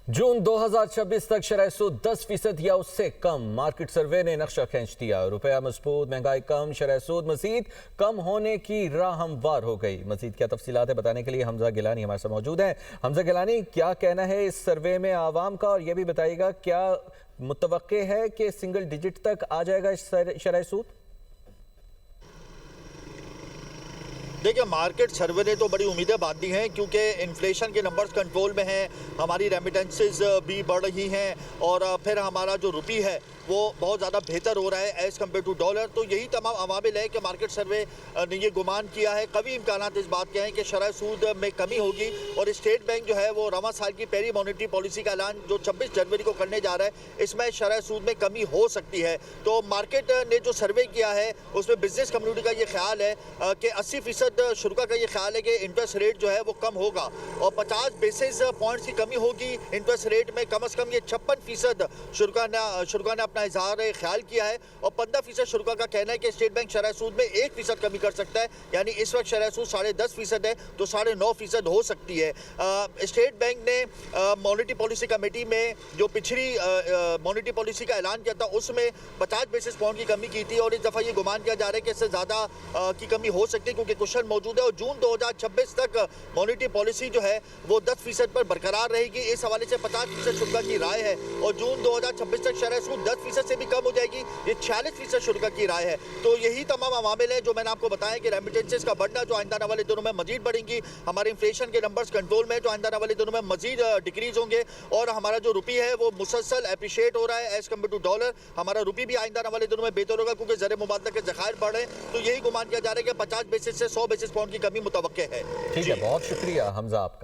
जून 2026 तक शरह सूद 10% या उससे कम। मार्केट सर्वे ने नक्शा खींच दिया। रुपया मजबूत, महंगाई कम, शरह सूद मजीद कम होने की राह हमवार हो गई। मजीद क्या तफसीलात है बताने के लिए हमजा गिलानी हमारे साथ मौजूद हैं। हमजा गिलानी, क्या कहना है इस सर्वे में आवाम का, और यह भी बताइएगा क्या मुतवक्के है कि सिंगल डिजिट तक आ जाएगा इस शरह सूद? देखिए, मार्केट सर्वे ने तो बड़ी उम्मीदें बांधी हैं क्योंकि इन्फ्लेशन के नंबर्स कंट्रोल में हैं, हमारी रेमिटेंसेस भी बढ़ रही हैं और फिर हमारा जो रुपी है वो बहुत ज़्यादा बेहतर हो रहा है एज़ कम्पेयर टू डॉलर। तो यही तमाम अवामिल है कि मार्केट सर्वे ने ये गुमान किया है, कभी इम्कानात इस बात के हैं कि शरह सूद में कमी होगी और स्टेट बैंक जो है वो रवा साल की पहली मॉनेटरी पॉलिसी का ऐलान जो 26 जनवरी को करने जा रहा है, इसमें शरह सूद में कमी हो सकती है। तो मार्केट ने जो सर्वे किया है उसमें बिजनेस कम्युनिटी का ये ख्याल है कि 80% शुल्क का ये ख्याल है कि इंटरेस्ट रेट जो है वो कम होगा और 50 बेसिस पॉइंट्स की कमी होगी इंटरेस्ट रेट में। कम से कम ये 56% शुल्क ने अपना इजहार ख्याल किया है और 15% शुल्क का कहना है कि स्टेट बैंक शरह सूद में 1% कमी कर सकता है। यानी इस वक्त शरह सूद 10.5% है तो 9.5% हो सकती है। स्टेट बैंक ने मॉनेटरी पॉलिसी कमेटी में जो पिछली मॉनेटरी पॉलिसी का ऐलान किया था उसमें 50 बेसिस पॉइंट की कमी की थी और इस दफ़ा ये गुमान किया जा रहा है कि इससे ज़्यादा की कमी हो सकती है क्योंकि क्वेश्चन मौजूद है। और जून 2026 तक मॉनेटरी पॉलिसी जो है वो 10% पर बरकरार रहेगी। इस हवाले से 50% शुल्क की राय है और जून 2026 तक शरह सूद 10% से भी कम हो जाएगी, ये 46% शुल्क की राय है। तो यही तमाम अवामिल है जो मैंने आपको बताया कि रेमिटेंसेस का बढ़ना जो आइंदा आने वाले दिनों में मजीद बढ़ेंगी, हमारे इन्फ्लेशन के नंबर्स कंट्रोल में जो आइंदा आने वाले दिनों में मजीद डिक्रीज होंगे और हमारा जो रुपी है वो मुसलसल अप्रिशिएट हो रहा है एज कम्पेयर टू डॉलर। हमारा रुपी भी आइंदा आने वाले दिनों में बेहतर होगा क्योंकि ज़र मुबादला के ज़खायर बढ़ रहे हैं। तो यही गुमान किया जा रहा है कि 50 बेसिस से 100 बेसिस पॉइंट की कमी मुतवक्के है। ठीक है, बहुत शुक्रिया हमजा आपका।